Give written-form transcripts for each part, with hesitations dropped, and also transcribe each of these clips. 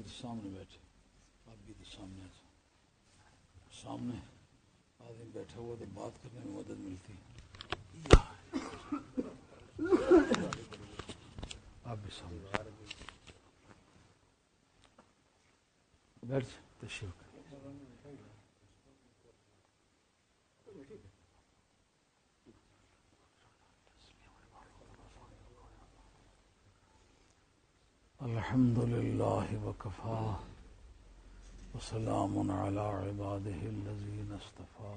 سامنے بیٹھے، آپ بھی سامنے آ جائیں۔ سامنے آدمی بیٹھا ہوا تو بات کرنے میں مدد ملتی ہے۔ آپ بھی سامنے بیٹھ تشریف کریں۔ الحمد للہ وکفا وسلام علی عباده الذین اصطفى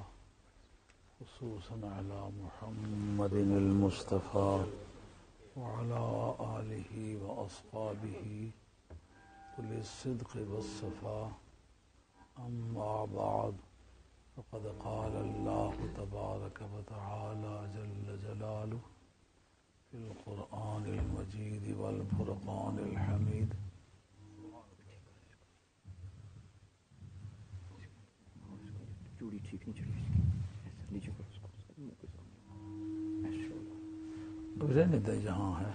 خصوصا علی محمد المصطفى وعلى آلہ واصحابہ أولي الصدق والصفاء، اما بعد فقد قال اللہ تبارک وتعالى جل جلالہ في القرآن المجيد والفرقان الحميد۔ رہنے دے جہاں ہے۔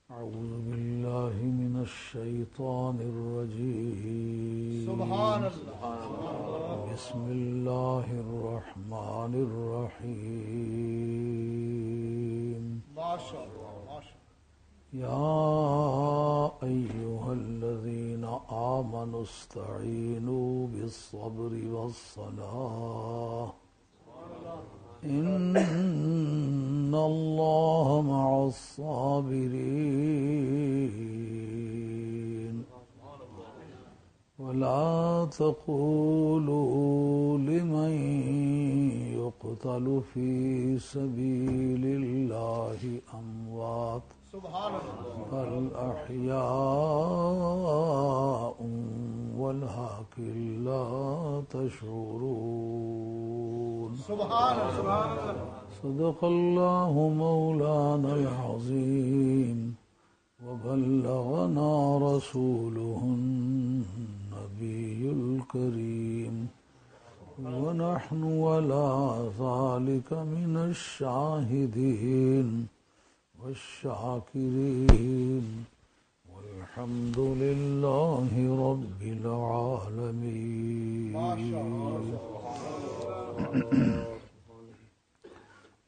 اعوذ باللہ من الشیطان الرجیم، سبحان اللہ، بسم اللہ الرحمن الرحیم۔ ماشاء اللہ ماشاء یا ایہا الذین آمنوا استعینوا بالصبر والصلاة ان اللہ مع الصابرین ولا تقولوا لمن يقتل في سبيل الله اموات سبحان اللہ، بل احیاء ولكن لا تشعرون۔ سبحان اللہ، صدق اللہ مولانا العظیم وبلغنا رسوله النبی الکریم ونحن على ذلك من الشاہدین والشاکرین والحمد للہ رب العالمین۔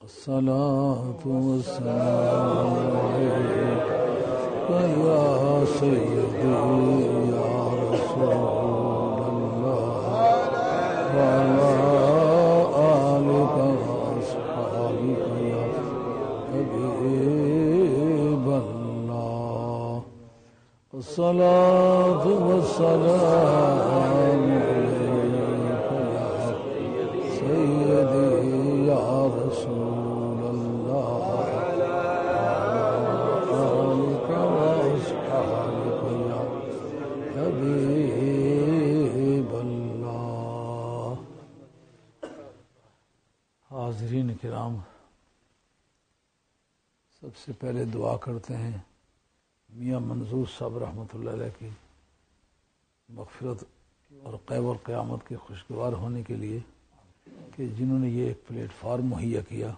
الصلاة والسلام علیک یا سیدی یا رسول اللہ وعلی آلک واصحابک یا حبیب اللہ۔ الصلاة والسلام علیک یا سیدی یا رسول اللہ وعلی آلک واصحابک یا حبیب اللہ۔ حاضرین کرام، سب سے پہلے دعا کرتے ہیں میاں منظور صاحب رحمۃ اللہ علیہ کی مغفرت اور قیام القیامت کے خوشگوار ہونے کے لیے کہ جنہوں نے یہ ایک پلیٹ فارم مہیا کیا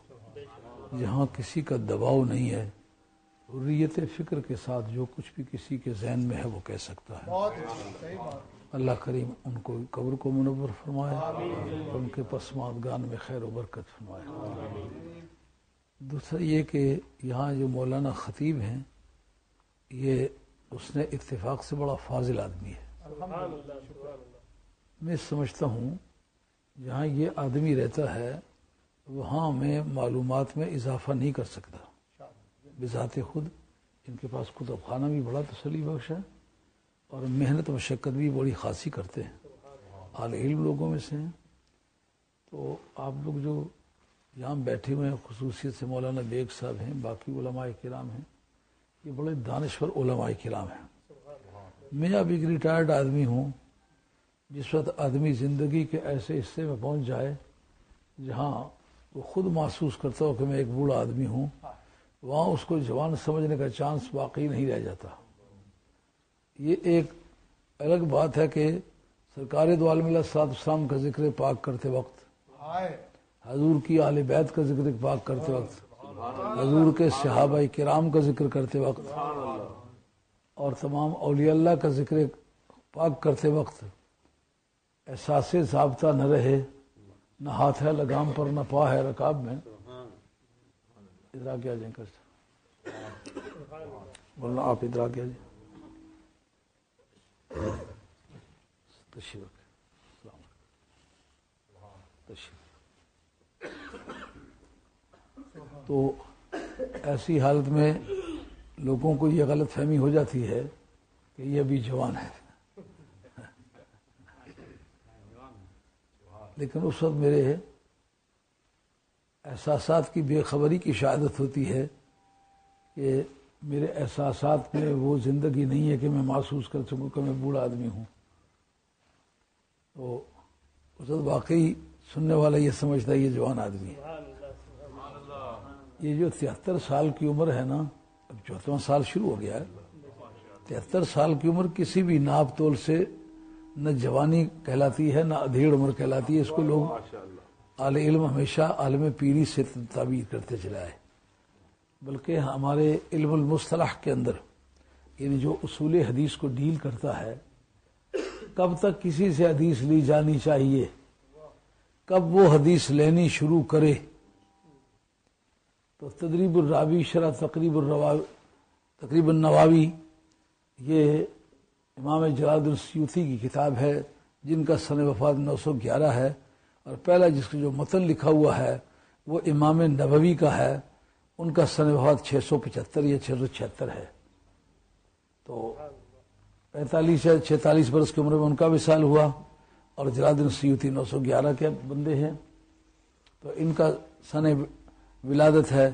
جہاں کسی کا دباؤ نہیں ہے، حریت فکر کے ساتھ جو کچھ بھی کسی کے ذہن میں ہے وہ کہہ سکتا ہے۔ بہت اچھی، صحیح بات۔ اللہ کریم ان کو قبر کو منور فرمائے، ان کے پسماندگان میں خیر و برکت فرمائے۔ دوسرا یہ کہ یہاں جو مولانا خطیب ہیں، یہ اس نے اتفاق سے بڑا فاضل آدمی ہے۔ میں سمجھتا ہوں جہاں یہ آدمی رہتا ہے وہاں میں معلومات میں اضافہ نہیں کر سکتا۔ بذات خود ان کے پاس کتب خانہ بھی بڑا تسلی بخش ہے اور محنت مشقت بھی بڑی خاصی کرتے ہیں، اہل علم لوگوں میں سے ہیں۔ تو آپ لوگ جو یہاں بیٹھے ہوئے ہیں، خصوصیت سے مولانا بیگ صاحب ہیں، باقی علماء کرام ہیں، یہ بڑے دانشور علماء کرام ہیں۔ میں اب ایک ریٹائرڈ آدمی ہوں، جس وقت آدمی زندگی کے ایسے حصے میں پہنچ جائے جہاں وہ خود محسوس کرتا ہو کہ میں ایک بوڑھا آدمی ہوں، وہاں اس کو جوان سمجھنے کا چانس باقی نہیں رہ جاتا۔ یہ ایک الگ بات ہے کہ سرکار دو عالم صلی اللہ علیہ وسلم کا ذکر پاک کرتے وقت، حضور کی اہل بیت کا ذکر پاک کرتے وقت، حضور کے صحابہ کرام کا ذکر کرتے وقت اور تمام اولیاء اللہ کا ذکر پاک کرتے وقت احساس ضابطہ نہ رہے، نہ ہاتھ ہے لگام پر نہ پا ہے رکاب میں، ادرا کیا جائیں کر بولنا آپ ادرا کیا جائیں تشریف السلام تشریف۔ تو ایسی حالت میں لوگوں کو یہ غلط فہمی ہو جاتی ہے کہ یہ ابھی جوان ہے، لیکن اس وقت میرے احساسات کی بے خبری کی شہادت ہوتی ہے کہ میرے احساسات میں وہ زندگی نہیں ہے کہ میں محسوس کر سکوں کہ میں بوڑھا آدمی ہوں۔ تو اس وقت واقعی سننے والا یہ سمجھتا ہے یہ جوان آدمی ہے۔ یہ جو 73 سال کی عمر ہے نا، اب 74واں سال شروع ہو گیا ہے، 73 سال کی عمر کسی بھی ناپ تول سے نہ جوانی کہلاتی ہے نہ ادھیڑ عمر کہلاتی ہے۔ اس کو لوگ اعلی علم ہمیشہ عالم پیری سے تعبیر کرتے چلا ہے، بلکہ ہمارے علم المصطلح کے اندر یعنی جو اصول حدیث کو ڈیل کرتا ہے، کب تک کسی سے حدیث لی جانی چاہیے، کب وہ حدیث لینی شروع کرے، تو تدریب الراوی شرح تقریب النواوی یہ امام جلال الدین السیوطی کی کتاب ہے، جن کا سن وفات 911 ہے، اور پہلا جس کا جو متن لکھا ہوا ہے وہ امام نبوی کا ہے، ان کا سن وفات 675 یا 676 ہے۔ تو 45 یا 46 برس کی عمر میں ان کا وصال ہوا، اور جلال الدین السیوطی 911 کے بندے ہیں۔ تو ان کا سن ولادت ہے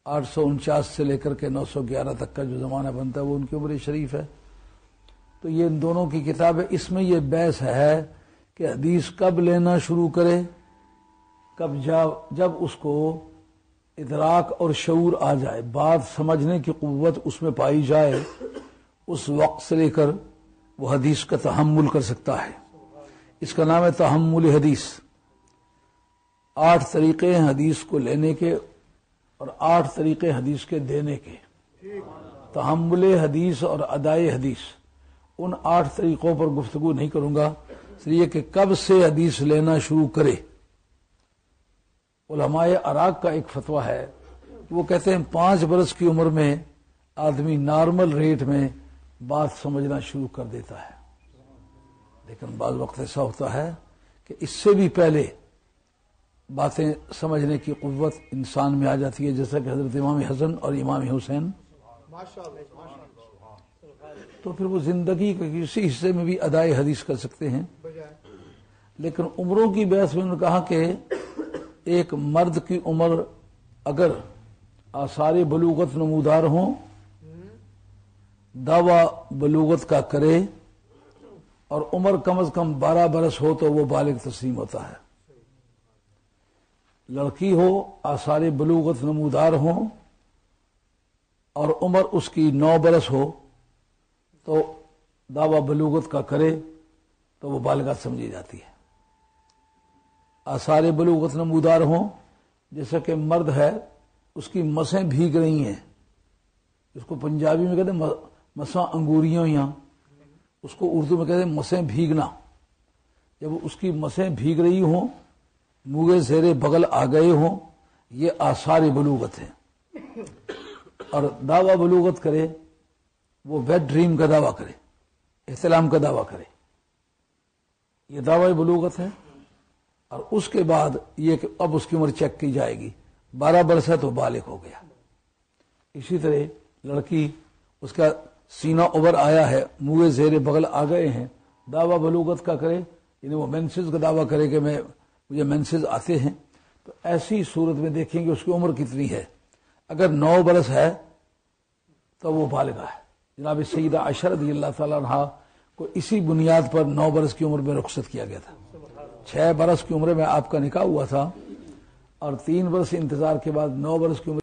849 سے لے کر کے 911 تک کا جو زمانہ بنتا ہے وہ ان کی عمر شریف ہے۔ تو یہ ان دونوں کی کتاب ہے، اس میں یہ بحث ہے کہ حدیث کب لینا شروع کرے، جب اس کو ادراک اور شعور آ جائے، بات سمجھنے کی قوت اس میں پائی جائے، اس وقت سے لے کر وہ حدیث کا تحمل کر سکتا ہے۔ اس کا نام ہے تحمل حدیث۔ 8 طریقے ہیں حدیث کو لینے کے اور 8 طریقے حدیث کے دینے کے۔ تحمل حدیث اور ادائے حدیث، ان 8 طریقوں پر گفتگو نہیں کروں گا، اس لیے کہ کب سے حدیث لینا شروع کرے۔ علماء عراق کا ایک فتویٰ ہے کہ وہ کہتے ہیں 5 برس کی عمر میں آدمی نارمل ریٹ میں بات سمجھنا شروع کر دیتا ہے، لیکن بعض وقت ایسا ہوتا ہے کہ اس سے بھی پہلے باتیں سمجھنے کی قوت انسان میں آ جاتی ہے، جیسا کہ حضرت امام حسن اور امام حسین۔ تو پھر وہ زندگی کے کسی حصے میں بھی ادائے حدیث کر سکتے ہیں۔ لیکن عمروں کی بحث میں انہوں نے کہا کہ ایک مرد کی عمر اگر آثار بلوغت نمودار ہوں، دعویٰ بلوغت کا کرے، اور عمر کم از کم 12 برس ہو تو وہ بالغ تسلیم ہوتا ہے۔ لڑکی ہو، آثار بلوغت نمودار ہوں اور عمر اس کی 9 برس ہو تو دعویٰ بلوغت کا کرے تو وہ بالغہ سمجھی جاتی ہے۔ آثار بلوغت نمودار ہوں، جیسا کہ مرد ہے اس کی مسیں بھیگ رہی ہیں، اس کو پنجابی میں کہتے ہیں مساں انگوریاں، یا اس کو اردو میں کہتے ہیں مسیں بھیگنا۔ جب اس کی مسیں بھیگ رہی ہوں، منہ زیر بغل آ گئے ہوں، یہ آثار بلوغت ہیں۔ اور دعویٰ بلوغت کرے، وہ ویٹ ڈریم کا دعویٰ کرے، احتلام کا دعویٰ کرے، یہ دعویٰ بلوغت ہے۔ اور اس کے بعد یہ کہ اب اس کی عمر چیک کی جائے گی، 12 برس ہے تو بالغ ہو گیا۔ اسی طرح لڑکی، اس کا سینہ اوور آیا ہے، منہ زیر بغل آ گئے ہیں، دعویٰ بلوغت کا کرے، یعنی وہ مینسز کا دعویٰ کرے کہ مجھے مینسز آتے ہیں۔ تو ایسی صورت میں دیکھیں گے اس کی عمر کتنی ہے۔ اگر 9 برس ہے تو وہ بالغہ ہے۔ جناب سیدہ عائشہ رضی اللہ تعالیٰ عنہا کو اسی بنیاد پر 9 برس کی عمر میں رخصت کیا گیا تھا۔ 6 برس کی عمر میں آپ کا نکاح ہوا تھا، اور 3 برس انتظار کے بعد 9 برس کی عمر